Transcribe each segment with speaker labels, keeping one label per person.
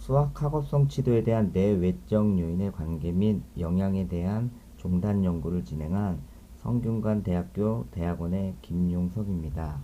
Speaker 1: 수학 학업성 치도에 대한 내외적 요인의 관계 및 영향에 대한 종단 연구를 진행한 성균관대학교 대학원의 김용석입니다.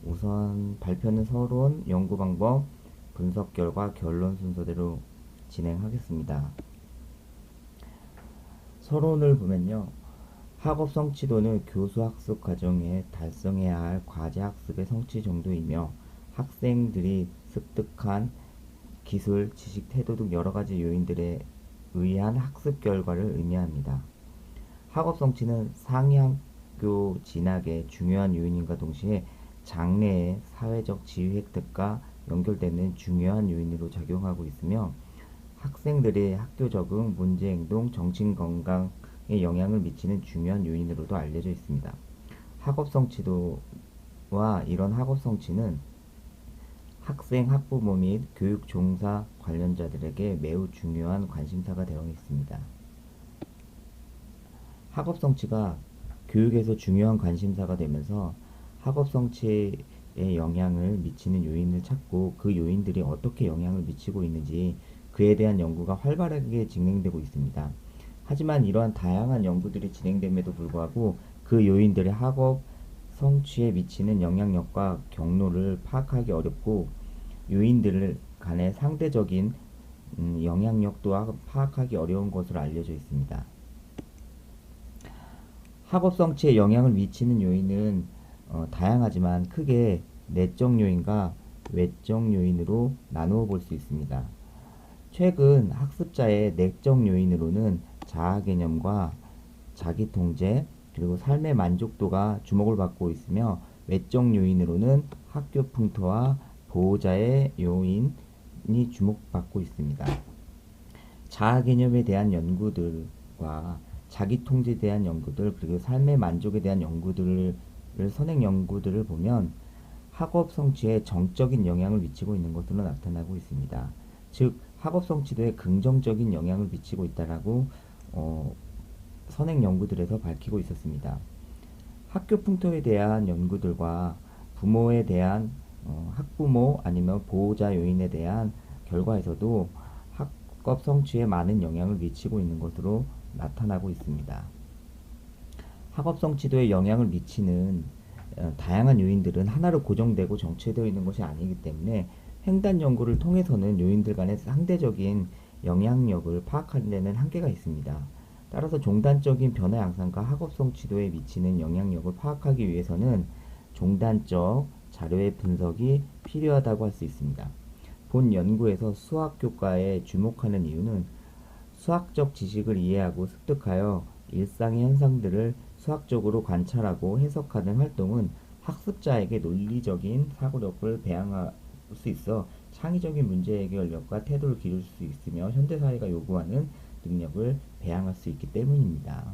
Speaker 1: 우선 발표는 서론, 연구 방법, 분석 결과, 결론 순서대로 진행하겠습니다. 서론을 보면요. 학업 성취도는 교수 학습 과정에 달성해야 할 과제 학습의 성취 정도이며 학생들이 습득한 기술, 지식, 태도 등 여러 가지 요인들에 의한 학습 결과를 의미합니다. 학업 성취는 상향교 진학의 중요한 요인인과 동시에 장래의 사회적 지위 획득과 연결되는 중요한 요인으로 작용하고 있으며 학생들의 학교 적응, 문제 행동, 정신 건강에 영향을 미치는 중요한 요인으로도 알려져 있습니다. 학업 성취도와 이런 학업 성취는 학생, 학부모 및 교육 종사 관련자들에게 매우 중요한 관심사가 되어 있습니다. 학업 성취가 교육에서 중요한 관심사가 되면서 학업 성취에 영향을 미치는 요인을 찾고 그 요인들이 어떻게 영향을 미치고 있는지 그에 대한 연구가 활발하게 진행되고 있습니다. 하지만 이러한 다양한 연구들이 진행됨에도 불구하고 그 요인들의 학업 성취에 미치는 영향력과 경로를 파악하기 어렵고 요인들 간의 상대적인 영향력 또한 파악하기 어려운 것으로 알려져 있습니다. 학업 성취에 영향을 미치는 요인은 다양하지만 크게 내적 요인과 외적 요인으로 나누어 볼 수 있습니다. 최근 학습자의 내적 요인으로는 자아 개념과 자기 통제 그리고 삶의 만족도가 주목을 받고 있으며 외적 요인으로는 학교 풍토와 보호자의 요인이 주목받고 있습니다. 자아 개념에 대한 연구들과 자기 통제에 대한 연구들 그리고 삶의 만족에 대한 연구들을 선행 연구들을 보면 학업 성취에 정적인 영향을 미치고 있는 것으로 나타나고 있습니다. 즉 학업 성취도에 긍정적인 영향을 미치고 있다라고 선행 연구들에서 밝히고 있었습니다. 학교 풍토에 대한 연구들과 부모에 대한 학부모 아니면 보호자 요인에 대한 결과에서도 학업 성취에 많은 영향을 미치고 있는 것으로 나타나고 있습니다. 학업 성취도에 영향을 미치는 다양한 요인들은 하나로 고정되고 정체되어 있는 것이 아니기 때문에 횡단 연구를 통해서는 요인들 간의 상대적인 영향력을 파악하는 데는 한계가 있습니다. 따라서 종단적인 변화 양상과 학업 성취도에 미치는 영향력을 파악하기 위해서는 종단적 자료의 분석이 필요하다고 할 수 있습니다. 본 연구에서 수학 교과에 주목하는 이유는 수학적 지식을 이해하고 습득하여 일상의 현상들을 수학적으로 관찰하고 해석하는 활동은 학습자에게 논리적인 사고력을 배양할 수 있어 창의적인 문제 해결력과 태도를 기를 수 있으며 현대사회가 요구하는 능력을 배양할 수 있기 때문입니다.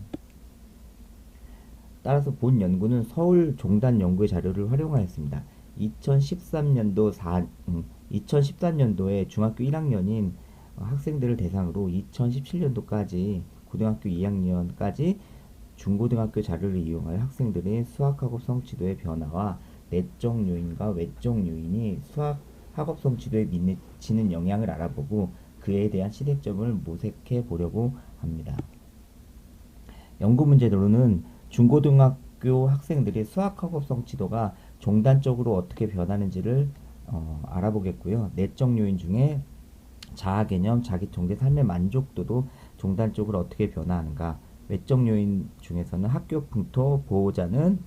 Speaker 1: 따라서 본 연구는 서울 종단 연구의 자료를 활용하였습니다. 2013년도에 중학교 1학년인 학생들을 대상으로 2017년도까지 고등학교 2학년까지 중고등학교 자료를 이용하여 학생들의 수학학업 성취도의 변화와 내적 요인과 외적 요인이 수학 학업 성취도에 미치는 영향을 알아보고 그에 대한 시대점을 모색해 보려고 합니다. 연구 문제로는 중고등학교 학생들의 수학 학업 성취도가 종단적으로 어떻게 변하는지를 알아보겠고요. 내적 요인 중에 자아 개념, 자기 통제, 삶의 만족도도 종단적으로 어떻게 변화하는가. 외적 요인 중에서는 학교 풍토, 보호자는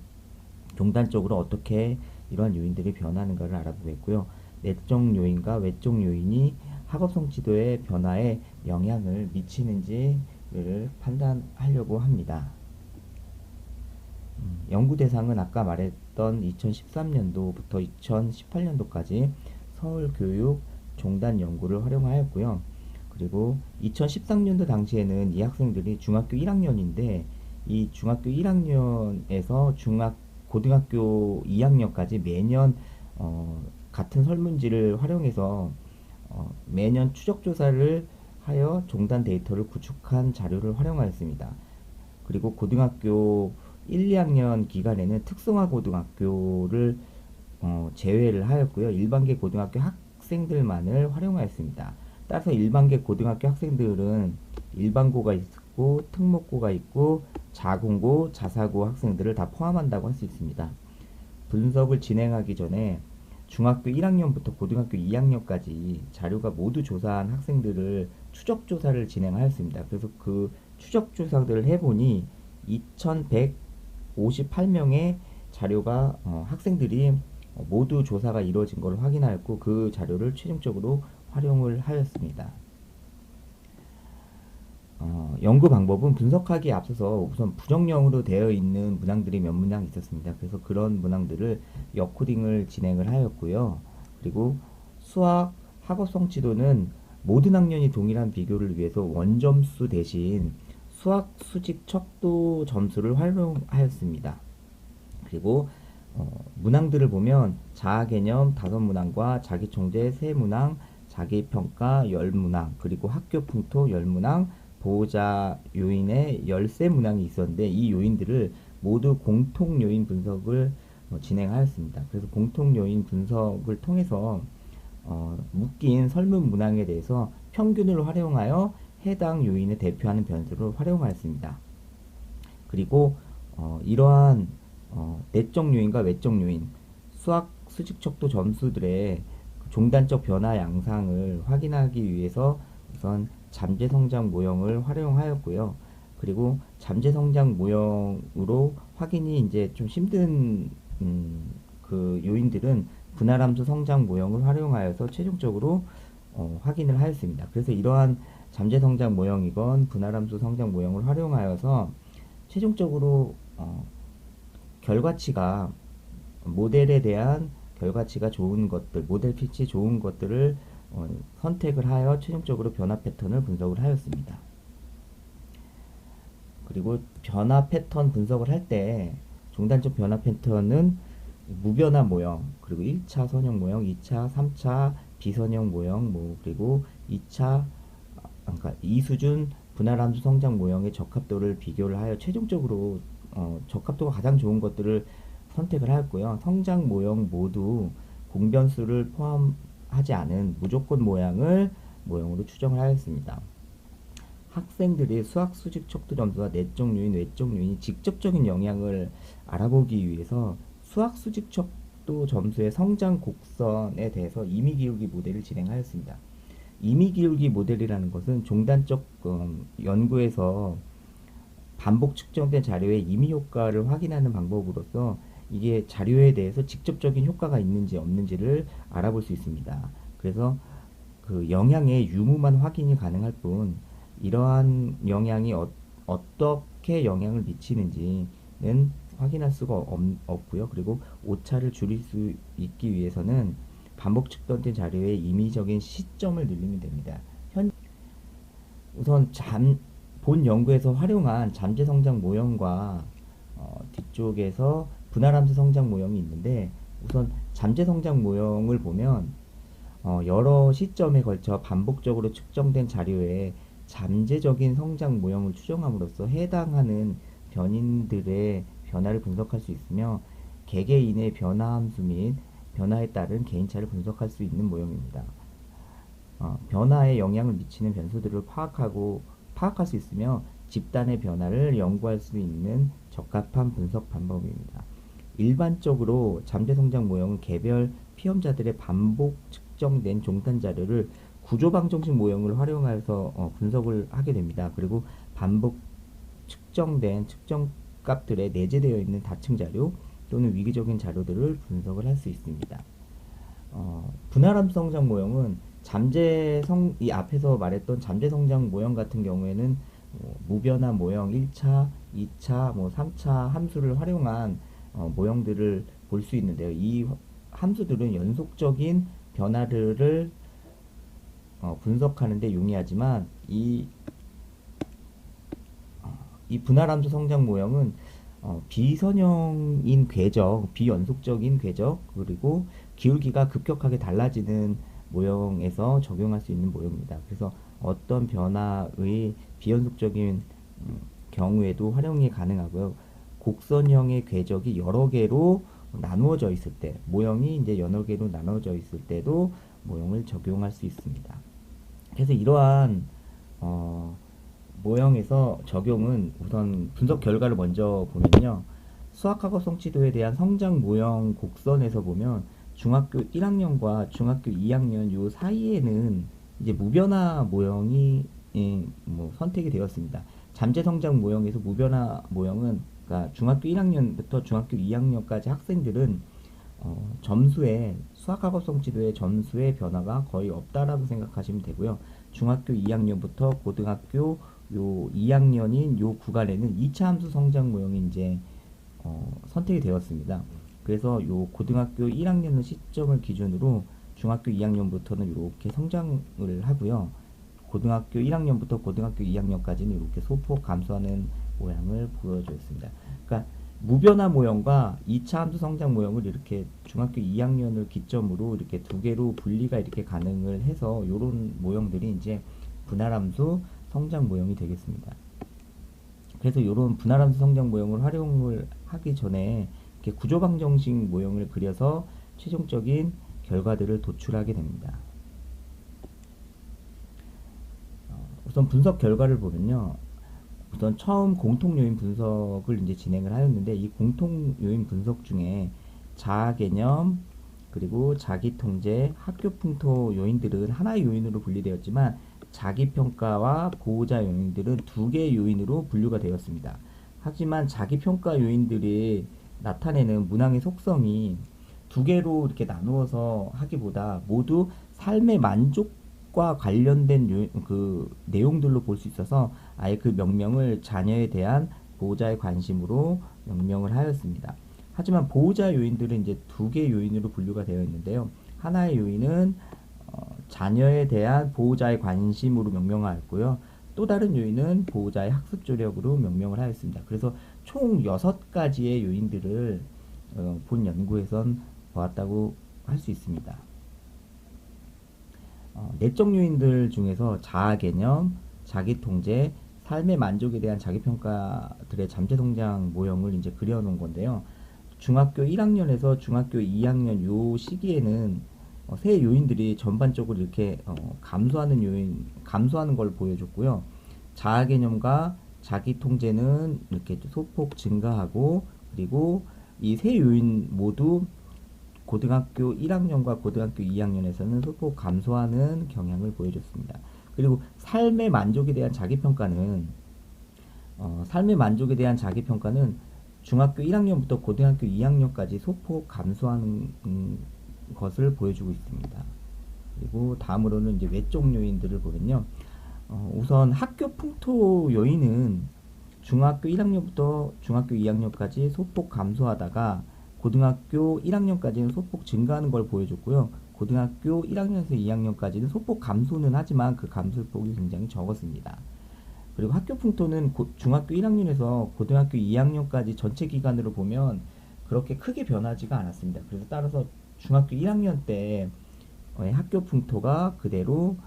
Speaker 1: 종단적으로 어떻게 이러한 요인들이 변하는가를 알아보겠고요. 내적 요인과 외적 요인이 학업 성취도의 변화에 영향을 미치는지를 판단하려고 합니다. 연구 대상은 아까 말했던 2013년도부터 2018년도까지 서울교육 종단 연구를 활용하였고요. 그리고 2013년도 당시에는 이 학생들이 중학교 1학년인데 이 중학교 1학년에서 고등학교 2학년까지 매년 같은 설문지를 활용해서 매년 추적 조사를 하여 종단 데이터를 구축한 자료를 활용하였습니다. 그리고 고등학교 1, 2학년 기간에는 특성화 고등학교를 제외를 하였고요. 일반계 고등학교 학생들만을 활용하였습니다. 따라서 일반계 고등학교 학생들은 일반고가 있고 특목고가 있고 자공고, 자사고 학생들을 다 포함한다고 할 수 있습니다. 분석을 진행하기 전에 중학교 1학년부터 고등학교 2학년까지 자료가 모두 조사한 학생들을 추적 조사를 진행하였습니다. 그래서 그 추적 조사들을 해보니 2158명의 자료가 학생들이 모두 조사가 이루어진 것을 확인하였고 그 자료를 최종적으로 활용을 하였습니다. 연구 방법은 분석하기에 앞서서 우선 부정형으로 되어 있는 문항들이 몇 문항 있었습니다. 그래서 그런 문항들을 역코딩을 진행을 하였고요. 그리고 수학 학업성 지도는 모든 학년이 동일한 비교를 위해서 원점수 대신 수학 수직 척도 점수를 활용하였습니다. 그리고 문항들을 보면 자아개념 5문항과 자기총재 3문항, 자기평가 10문항, 그리고 학교풍토 10문항, 보호자 요인의 13문항이 있었는데 이 요인들을 모두 공통 요인 분석을 진행하였습니다. 그래서 공통 요인 분석을 통해서 묶인 설문 문항에 대해서 평균을 활용하여 해당 요인을 대표하는 변수를 활용하였습니다. 그리고 이러한 내적 요인과 외적 요인, 수학 수직 척도 점수들의 종단적 변화 양상을 확인하기 위해서 우선 잠재 성장 모형을 활용하였고요. 그리고 잠재 성장 모형으로 확인이 이제 좀 힘든 그 요인들은 분할함수 성장 모형을 활용하여서 최종적으로 확인을 하였습니다. 그래서 이러한 잠재 성장 모형이건 분할함수 성장 모형을 활용하여서 최종적으로 결과치가 모델에 대한 결과치가 좋은 것들, 모델 핏이 좋은 것들을 선택을 하여 최종적으로 변화 패턴을 분석을 하였습니다. 그리고 변화 패턴 분석을 할 때 종단적 변화 패턴은 무변화 모형, 그리고 1차 선형 모형, 2차, 3차 비선형 모형, 그리고 2차, 그러니까 이수준 분할함수 성장 모형의 적합도를 비교를 하여 최종적으로 적합도가 가장 좋은 것들을 선택을 하였고요. 성장 모형 모두 공변수를 포함하지 않은 무조건 모형으로 추정을 하였습니다. 학생들이 수학 수직 척도 점수와 내적 요인, 외적 요인이 직접적인 영향을 알아보기 위해서 수학 수직 척도 점수의 성장 곡선에 대해서 임의 기울기 모델을 진행하였습니다. 임의 기울기 모델이라는 것은 종단적 연구에서 반복 측정된 자료의 임의 효과를 확인하는 방법으로서 이게 자료에 대해서 직접적인 효과가 있는지 없는지를 알아볼 수 있습니다. 그래서 그 영향의 유무만 확인이 가능할 뿐 이러한 영향이 어떻게 영향을 미치는지는 확인할 수가 없고요. 그리고 오차를 줄일 수 있기 위해서는 반복 측정된 자료의 임의적인 시점을 늘리면 됩니다. 우선 본 연구에서 활용한 잠재 성장 모형과 뒤쪽에서 분할함수 성장 모형이 있는데 우선 잠재 성장 모형을 보면 여러 시점에 걸쳐 반복적으로 측정된 자료에 잠재적인 성장 모형을 추정함으로써 해당하는 변인들의 변화를 분석할 수 있으며 개개인의 변화 함수 및 변화에 따른 개인차를 분석할 수 있는 모형입니다. 변화에 영향을 미치는 변수들을 파악할 수 있으며 집단의 변화를 연구할 수 있는 적합한 분석 방법입니다. 일반적으로 잠재 성장 모형은 개별 피험자들의 반복 측정된 종탄 자료를 구조방정식 모형을 활용해서 분석을 하게 됩니다. 그리고 반복 측정된 측정 값들에 내재되어 있는 다층 자료 또는 위기적인 자료들을 분석을 할 수 있습니다. 분할함수 성장 모형은 이 앞에서 말했던 잠재 성장 모형 같은 경우에는 무변화 모형 1차, 2차, 3차 함수를 활용한 모형들을 볼 수 있는데요. 이 함수들은 연속적인 변화들을 분석하는 데 용이하지만 이 분할함수 성장 모형은 비선형인 궤적, 비연속적인 궤적, 그리고 기울기가 급격하게 달라지는 모형에서 적용할 수 있는 모형입니다. 그래서 어떤 변화의 비연속적인 경우에도 활용이 가능하고요. 곡선형의 궤적이 여러 개로 나누어져 있을 때, 모형이 이제 여러 개로 나누어져 있을 때도 모형을 적용할 수 있습니다. 그래서 이러한 어, 모형에서 적용은 우선 분석 결과를 먼저 보면요. 수학학업성 지도에 대한 성장 모형 곡선에서 보면 중학교 1학년과 중학교 2학년 요 사이에는 이제 무변화 모형이 뭐 선택이 되었습니다. 잠재 성장 모형에서 무변화 모형은 그러니까 중학교 1학년부터 중학교 2학년까지 학생들은 점수에 수학학업성 지도의 점수의 변화가 거의 없다라고 생각하시면 되고요. 중학교 2학년부터 고등학교 요 2학년인 요 구간에는 2차 함수 성장 모형이 이제 선택이 되었습니다. 그래서 요 고등학교 1학년 시점을 기준으로 중학교 2학년부터는 이렇게 성장을 하고요. 고등학교 1학년부터 고등학교 2학년까지는 이렇게 소폭 감소하는 모양을 보여주었습니다. 그러니까 무변화 모형과 2차 함수 성장 모형을 이렇게 중학교 2학년을 기점으로 이렇게 두 개로 분리가 이렇게 가능을 해서 이런 모형들이 이제 분할함수 성장 모형이 되겠습니다. 그래서 이런 분할함수 성장 모형을 활용을 하기 전에 이렇게 구조방정식 모형을 그려서 최종적인 결과들을 도출하게 됩니다. 우선 분석 결과를 보면요. 우선 처음 공통 요인 분석을 이제 진행을 하였는데 이 공통 요인 분석 중에 자아 개념 그리고 자기 통제, 학교 풍토 요인들은 하나의 요인으로 분리되었지만 자기 평가와 보호자 요인들은 두 개의 요인으로 분류가 되었습니다. 하지만 자기 평가 요인들이 나타내는 문항의 속성이 두 개로 이렇게 나누어서 하기보다 모두 삶의 만족과 관련된 그 내용들로 볼 수 있어서 아예 그 명명을 자녀에 대한 보호자의 관심으로 명명을 하였습니다. 하지만 보호자 요인들은 이제 두 개의 요인으로 분류가 되어 있는데요. 하나의 요인은 자녀에 대한 보호자의 관심으로 명명하였고요. 또 다른 요인은 보호자의 학습 조력으로 명명을 하였습니다. 그래서 총 6가지의 요인들을 본 연구에선 보았다고 할 수 있습니다. 내적 요인들 중에서 자아 개념, 자기 통제, 삶의 만족에 대한 자기 평가들의 잠재 성장 모형을 이제 그려놓은 건데요. 중학교 1학년에서 중학교 2학년 요 시기에는 세 요인들이 전반적으로 이렇게 감소하는 걸 보여줬고요. 자아 개념과 자기 통제는 이렇게 소폭 증가하고 그리고 이 세 요인 모두 고등학교 1학년과 고등학교 2학년에서는 소폭 감소하는 경향을 보여줬습니다. 그리고 삶의 만족에 대한 자기 평가는 중학교 1학년부터 고등학교 2학년까지 소폭 감소하는 것을 보여주고 있습니다. 그리고 다음으로는 이제 외적 요인들을 보면요. 우선 학교 풍토 요인은 중학교 1학년부터 중학교 2학년까지 소폭 감소하다가 고등학교 1학년까지는 소폭 증가하는 걸 보여줬고요. 고등학교 1학년에서 2학년까지는 소폭 감소는 하지만 그 감소폭이 굉장히 적었습니다. 그리고 학교 풍토는 중학교 1학년에서 고등학교 2학년까지 전체 기간으로 보면 그렇게 크게 변하지가 않았습니다. 그래서 따라서 중학교 1학년 때 학교 풍토가 그대로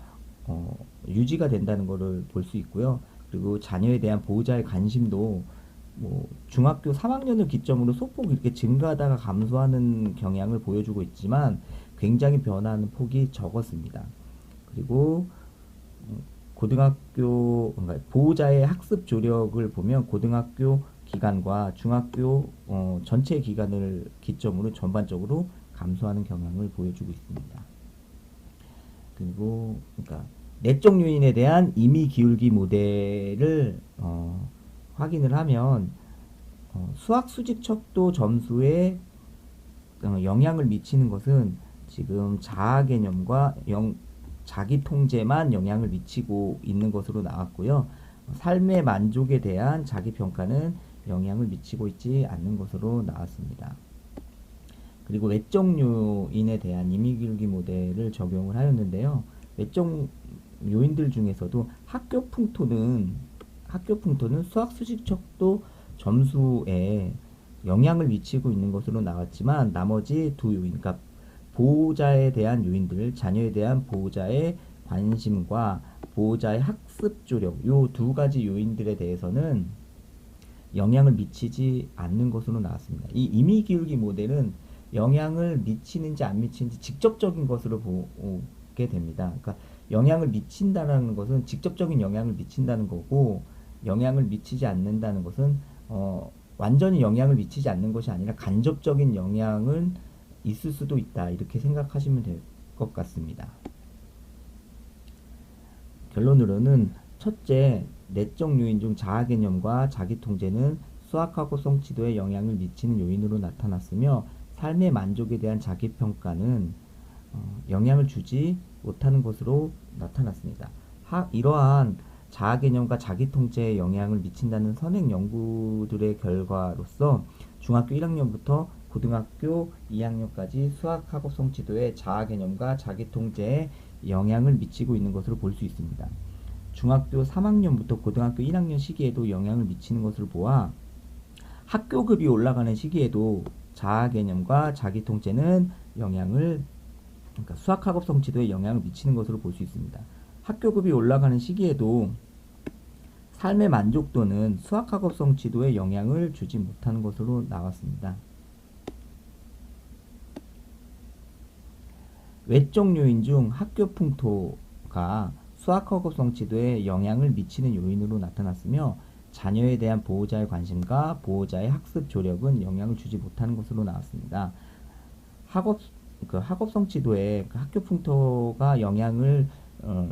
Speaker 1: 유지가 된다는 것을 볼 수 있고요. 그리고 자녀에 대한 보호자의 관심도 뭐 중학교 3학년을 기점으로 소폭 이렇게 증가하다가 감소하는 경향을 보여주고 있지만 굉장히 변화하는 폭이 적었습니다. 그리고 고등학교 그러니까 보호자의 학습 조력을 보면 고등학교 기간과 중학교 전체 기간을 기점으로 전반적으로 감소하는 경향을 보여주고 있습니다. 그리고 그러니까 내적 요인에 대한 임의 기울기 모델을 확인을 하면 수학 수직 척도 점수에 영향을 미치는 것은 지금 자아 개념과 자기 통제만 영향을 미치고 있는 것으로 나왔고요. 삶의 만족에 대한 자기 평가는 영향을 미치고 있지 않는 것으로 나왔습니다. 그리고 외적 요인에 대한 임의 기울기 모델을 적용을 하였는데요. 외적 요인들 중에서도 학교 풍토는 수학 수직 척도 점수에 영향을 미치고 있는 것으로 나왔지만 나머지 두 요인, 그러니까 보호자에 대한 요인들, 자녀에 대한 보호자의 관심과 보호자의 학습 조력, 요 두 가지 요인들에 대해서는 영향을 미치지 않는 것으로 나왔습니다. 이 임의 기울기 모델은 영향을 미치는지 안 미치는지 직접적인 것으로 보게 됩니다. 그러니까 영향을 미친다라는 것은 직접적인 영향을 미친다는 거고, 영향을 미치지 않는다는 것은 완전히 영향을 미치지 않는 것이 아니라 간접적인 영향은 있을 수도 있다. 이렇게 생각하시면 될 것 같습니다. 결론으로는 첫째, 내적 요인 중 자아 개념과 자기 통제는 수학학업성 지도에 영향을 미치는 요인으로 나타났으며 삶의 만족에 대한 자기 평가는 영향을 주지 못하는 것으로 나타났습니다. 이러한 자아 개념과 자기 통제에 영향을 미친다는 선행 연구들의 결과로서 중학교 1학년부터 고등학교 2학년까지 수학학업성 지도에 자아 개념과 자기 통제에 영향을 미치고 있는 것으로 볼 수 있습니다. 중학교 3학년부터 고등학교 1학년 시기에도 영향을 미치는 것을 보아 학교급이 올라가는 시기에도 자아 개념과 자기 통제는 그러니까 수학학업성 지도에 영향을 미치는 것으로 볼 수 있습니다. 학교급이 올라가는 시기에도 삶의 만족도는 수학학업성 지도에 영향을 주지 못하는 것으로 나왔습니다. 외적 요인 중 학교 풍토가 수학학업성 지도에 영향을 미치는 요인으로 나타났으며 자녀에 대한 보호자의 관심과 보호자의 학습 조력은 영향을 주지 못하는 것으로 나왔습니다. 학업성 지도에 학교 풍토가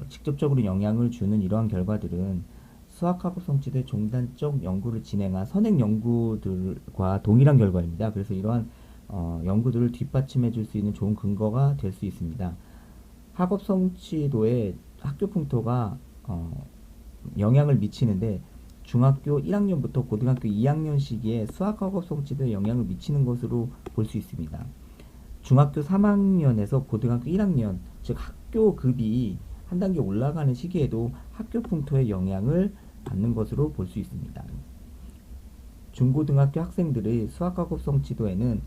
Speaker 1: 직접적으로 영향을 주는 이러한 결과들은 수학학업성 지도의 종단적 연구를 진행한 선행 연구들과 동일한 결과입니다. 그래서 이러한 연구들을 뒷받침해 줄 수 있는 좋은 근거가 될 수 있습니다. 학업성 지도에 학교 풍토가 영향을 미치는데 중학교 1학년부터 고등학교 2학년 시기에 수학학업성 지도에 영향을 미치는 것으로 볼 수 있습니다. 중학교 3학년에서 고등학교 1학년, 즉 학교급이 한 단계 올라가는 시기에도 학교 풍토에 영향을 받는 것으로 볼 수 있습니다. 중고등학교 학생들의 수학학업성 지도에는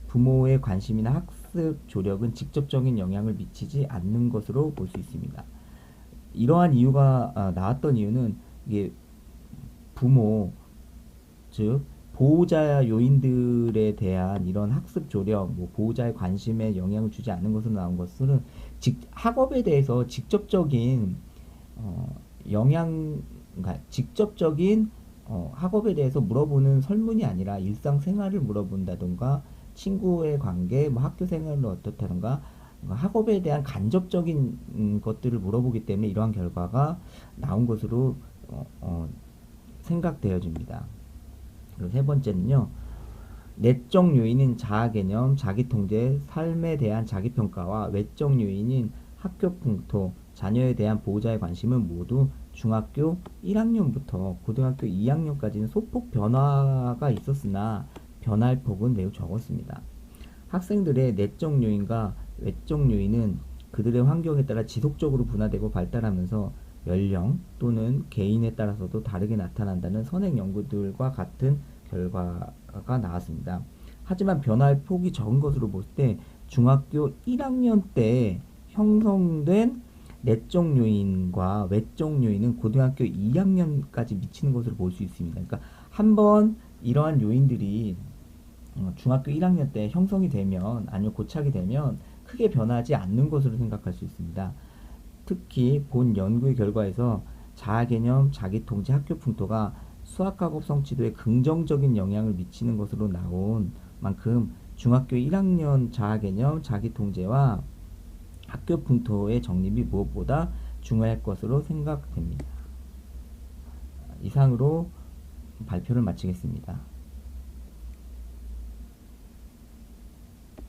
Speaker 1: 부모의 관심이나 학습 조력은 직접적인 영향을 미치지 않는 것으로 볼 수 있습니다. 이러한 이유가 나왔던 이유는 이게 부모, 즉 보호자 요인들에 대한 이런 학습 조력, 보호자의 관심에 영향을 주지 않는 것으로 나온 것은 학업에 대해서 직접적인 그러니까 직접적인 학업에 대해서 물어보는 설문이 아니라 일상생활을 물어본다던가 친구의 관계, 학교 생활은 어떻다던가 학업에 대한 간접적인 것들을 물어보기 때문에 이러한 결과가 나온 것으로 생각되어집니다. 그리고 세 번째는요. 내적 요인인 자아 개념, 자기 통제, 삶에 대한 자기 평가와 외적 요인인 학교 풍토, 자녀에 대한 보호자의 관심은 모두 중학교 1학년부터 고등학교 2학년까지는 소폭 변화가 있었으나 변화의 폭은 매우 적었습니다. 학생들의 내적 요인과 외적 요인은 그들의 환경에 따라 지속적으로 분화되고 발달하면서 연령 또는 개인에 따라서도 다르게 나타난다는 선행 연구들과 같은 결과가 나왔습니다. 하지만 변화의 폭이 적은 것으로 볼 때 중학교 1학년 때 형성된 내적 요인과 외적 요인은 고등학교 2학년까지 미치는 것으로 볼 수 있습니다. 그러니까 한번 이러한 요인들이 중학교 1학년 때 형성이 되면 아니면 고착이 되면 크게 변하지 않는 것으로 생각할 수 있습니다. 특히 본 연구의 결과에서 자아 개념, 자기 통제, 학교 풍토가 수학학업성 지도에 긍정적인 영향을 미치는 것으로 나온 만큼 중학교 1학년 자아 개념, 자기 통제와 학교 풍토의 정립이 무엇보다 중요할 것으로 생각됩니다. 이상으로 발표를 마치겠습니다.